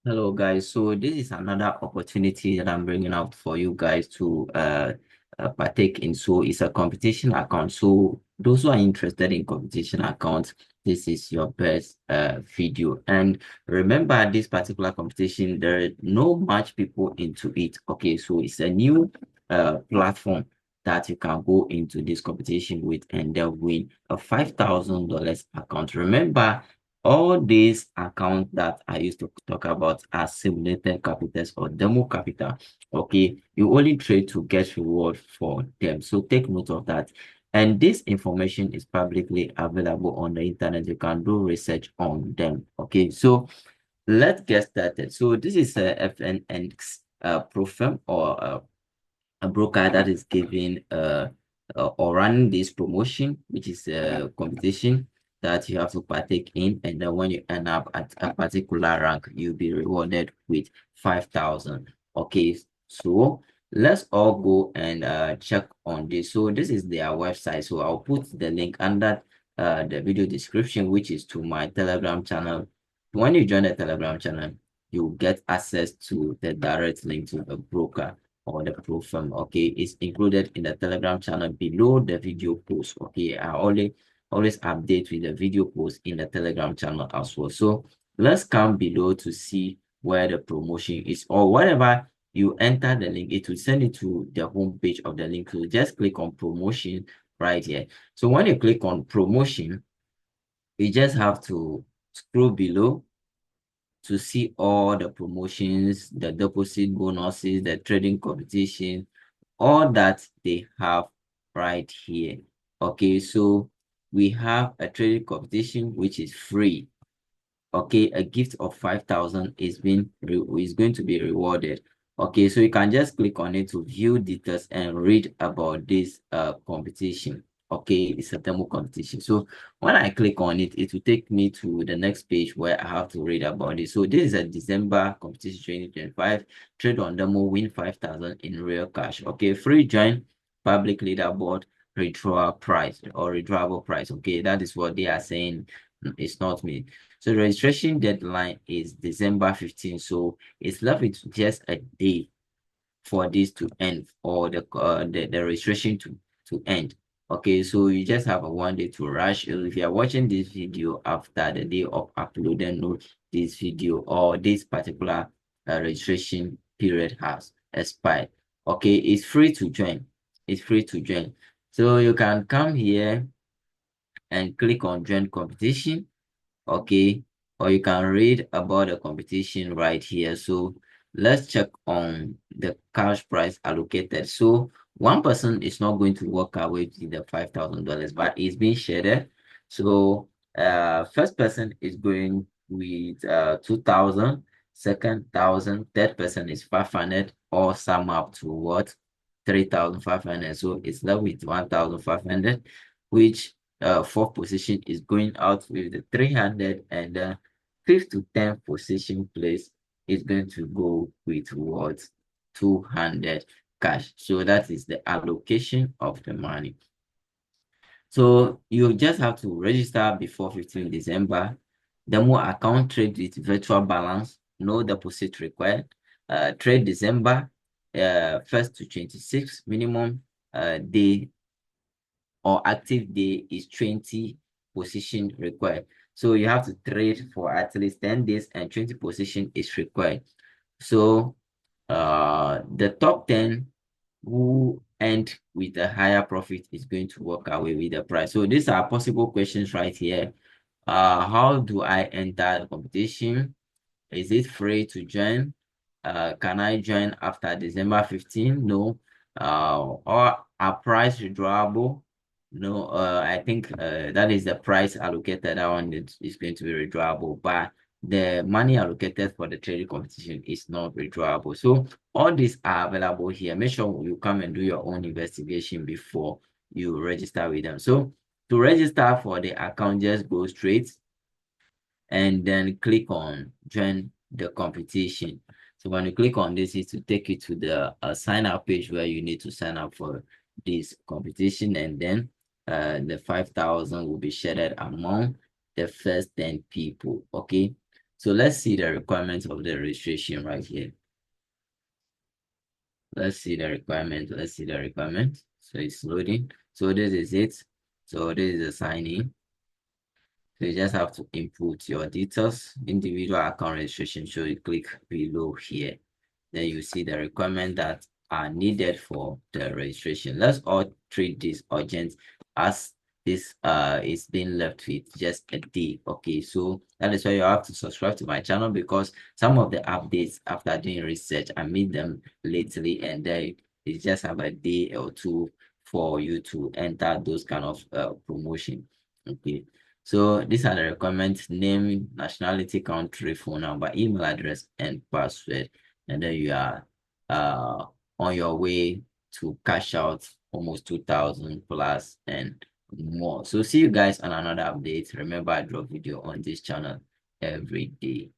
Hello guys, so this is another opportunity that I'm bringing out for you guys to partake in. So it's a competition account. So those who are interested in competition accounts, this is your best video. And remember, this particular competition, there are no much people into it. Okay, so it's a new platform that you can go into this competition with and then win a $5,000 account. Remember, all these accounts that I used to talk about are simulated capitals or demo capital. Okay, you only trade to get reward for them. So take note of that. And this information is publicly available on the internet. You can do research on them. Okay, so let's get started. So this is a FNX pro firm or a broker that is giving or running this promotion, which is a competition that you have to partake in, and then when you end up at a particular rank, you'll be rewarded with 5,000. Okay, so let's all go and check on this. So this is their website. So I'll put the link under the video description, which is to my Telegram channel. When you join the Telegram channel, you get access to the direct link to the broker or the pro firm. Okay, it's included in the Telegram channel below the video post. Okay, I always update with the video post in the Telegram channel as well. So let's come below to see where the promotion is, or whatever you enter the link, it will send you to the home page of the link. So just click on promotion right here. So when you click on promotion, you just have to scroll below to see all the promotions, the deposit bonuses, the trading competition, all that they have right here. Okay, so we have a trading competition which is free. Okay, a gift of 5,000 is going to be rewarded. Okay, so you can just click on it to view details and read about this competition. Okay, it's a demo competition. So when I click on it, it will take me to the next page where I have to read about it. So this is a December competition 2025. Trade on demo, win 5,000 in real cash. Okay, free join, public leaderboard, withdrawal price or withdrawable price. Okay, that is what they are saying. It's not me. So the registration deadline is December 15th. So it's left with just a day for this to end, or the registration to end. Okay, so you just have a 1 day to rush. If you are watching this video after the day of uploading, no, this video or this particular registration period has expired. Okay, it's free to join. It's free to join. So you can come here and click on join competition. Okay, or you can read about the competition right here. So let's check on the cash price allocated. So one person is not going to walk away with the $5,000, but it's being shared. So first person is going with 2,000, second 1,000, third person is 500, or sum up to what, 3,500. So it's left with 1,500, which fourth position is going out with the 300, and fifth to 10th position place is going to go with what, 200 cash. So that is the allocation of the money. So you just have to register before 15 December. Demo account, trade with virtual balance, no deposit required. Trade December 1st to 26th, minimum day or active day is 20 position required. So you have to trade for at least 10 days and 20 position is required. So the top 10 who end with a higher profit is going to walk away with the price. So these are possible questions right here. How do I enter the competition? Is it free to join? Can I join after December 15? No. Or are price withdrawable? No. I think that is the price allocated. That one is going to be withdrawable, but the money allocated for the trading competition is not withdrawable. So all these are available here. Make sure you come and do your own investigation before you register with them. So to register for the account, just go straight and then click on join the competition. So when you click on this, it will take you to the sign up page where you need to sign up for this competition, and then the 5,000 will be shared among the first 10 people. Okay, So let's see the requirements of the registration right here. Let's see the requirement. Let's see the requirement. So it's loading. So this is it. So this is the sign in. So you just have to input your details, individual account registration. So you click below here. Then you see the requirements that are needed for the registration. Let's all treat this urgent as this is being left with just a day. Okay, so that is why you have to subscribe to my channel, because some of the updates after doing research I made them lately, and then it just have a day or two for you to enter those kind of promotion. Okay, so these are the requirements: name, nationality, country, phone number, email address, and password. And then you are uh on your way to cash out almost 2,000 plus and more. So see you guys on another update. Remember, I drop video on this channel every day.